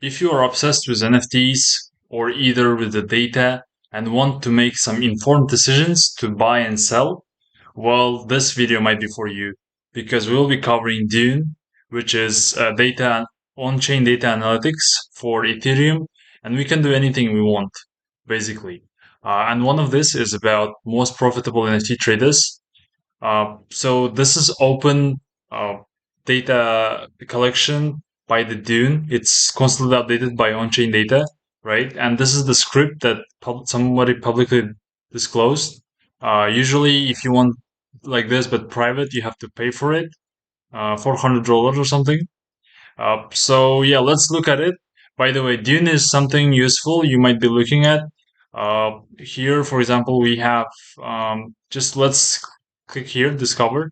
if you are obsessed with NFTs or either with the data and want to make some informed decisions to buy and sell, well, this video might be for you because we'll be covering Dune, which is data on-chain data analytics for Ethereum, and we can do anything we want, basically. And one of this is about most profitable NFT traders. So this is open uh, data collection by the Dune. It's constantly updated by on-chain data, right? And this is the script that somebody publicly disclosed. Usually, if you want like this but private, you have to pay for it, $400 or something. So yeah, let's look at it. By the way, Dune is something useful you might be looking at. Here, for example, we have just let's click here, discover.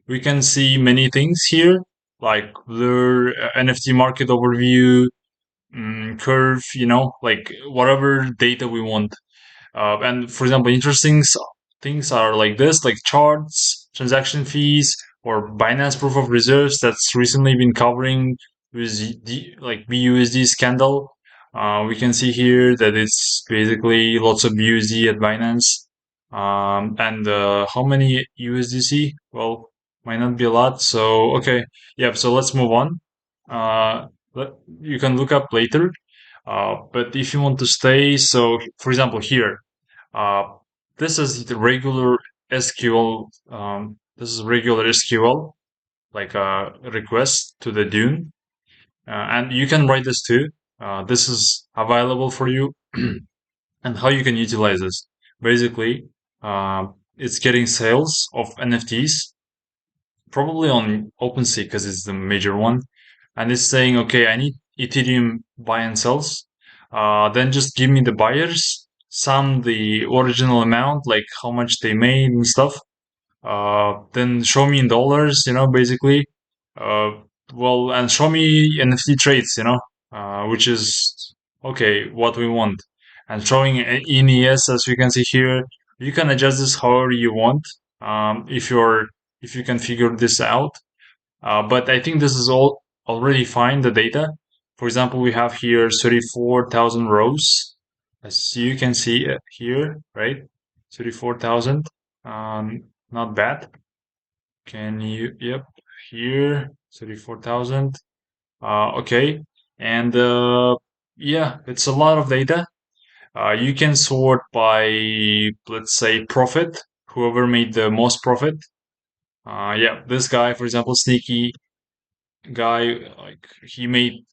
We can see many things here, like Blur, NFT market overview, curve, like whatever data we want. And for example, interesting things are like this, like charts, transaction fees, or Binance proof of reserves that's recently been covering with like BUSD scandal. We can see here that it's basically lots of BUSD at Binance. And how many USDC? Well, might not be a lot. So, okay. Yeah, so let's move on. Uh, you can look up later. But if you want to stay, so for example, here, uh, this is the regular SQL. This is regular SQL, like a request to the Dune, and you can write this too. This is available for you, and how you can utilize this. Basically, it's getting sales of NFTs, probably on OpenSea because it's the major one, and it's saying, okay, I need Ethereum buy and sells. Then just give me the buyers, sum the original amount, like how much they made and stuff. Then show me in dollars, basically. Uh, well, and show me NFT trades, which is okay, what we want. And showing in ES, as you can see here, you can adjust this however you want. If you can figure this out. But I think this is all already fine, the data. For example, we have here 34,000 rows, as you can see here, right? 34,000. Not bad. Can you, yep, here, 34,000. Okay. And yeah, it's a lot of data. You can sort by, let's say, profit, whoever made the most profit. Yeah, this guy, for example, Sneaky guy, like he made,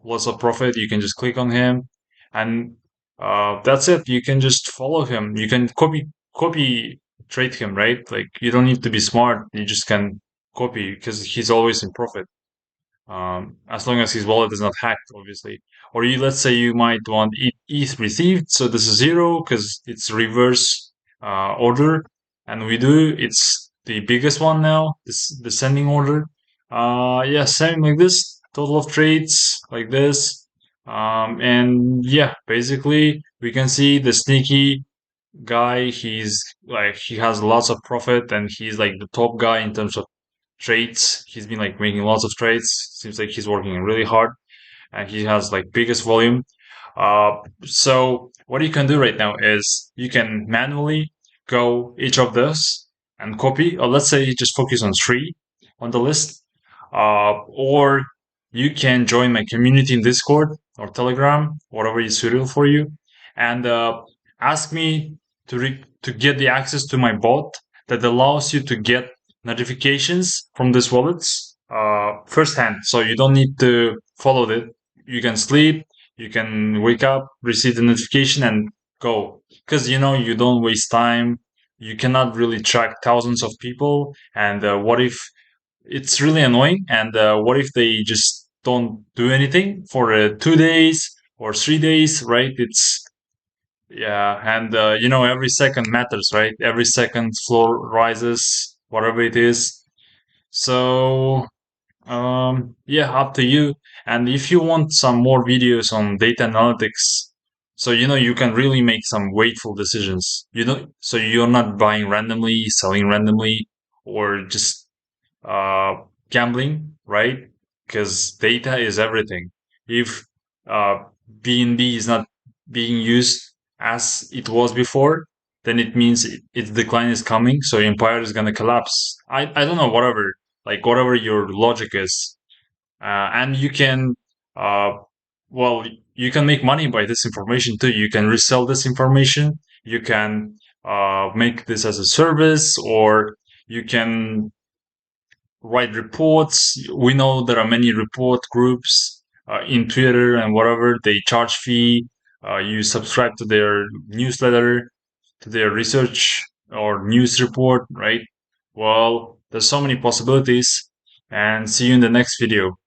lots of profit. You can just click on him, and that's it. You can just follow him. You can copy trade him, right? Like you don't need to be smart. You just can copy because he's always in profit. As long as his wallet is not hacked, obviously. Or let's say you might want ETH received, so this is zero because it's reverse order, and it's the biggest one now, this descending order. Yeah, same like this, total of trades like this, and yeah, basically we can see the sneaky guy. He's like he has lots of profit, and he's like the top guy in terms of trades. He's been like making lots of trades. Seems like he's working really hard, and he has like biggest volume. So what you can do right now is you can manually go each of those and copy, or let's say just focus on three on the list, or you can join my community in Discord or Telegram, whatever is suitable for you, and ask me to get the access to my bot that allows you to get notifications from these wallets firsthand. So you don't need to follow it. You can sleep, you can wake up, receive the notification, and go. Because you don't waste time. You cannot really track thousands of people. And what if it's really annoying? And what if they just don't do anything for 2 days or 3 days, right? It's yeah, and every second matters, right? Every second floor rises, whatever it is. So, yeah, up to you. And if you want some more videos on data analytics, so you can really make some weightful decisions. So you're not buying randomly, selling randomly, or just uh gambling, right? Because data is everything. If uh, BNB is not being used as it was before, then it means its decline is coming. So Empire is gonna collapse. I don't know, whatever, like whatever your logic is, and you can, uh, well, you can make money by this information too. You can resell this information. You can make this as a service, or you can write reports. We know there are many report groups in Twitter and whatever. They charge fee. You subscribe to their newsletter, to their research or news report, right? Well, there's so many possibilities. And see you in the next video.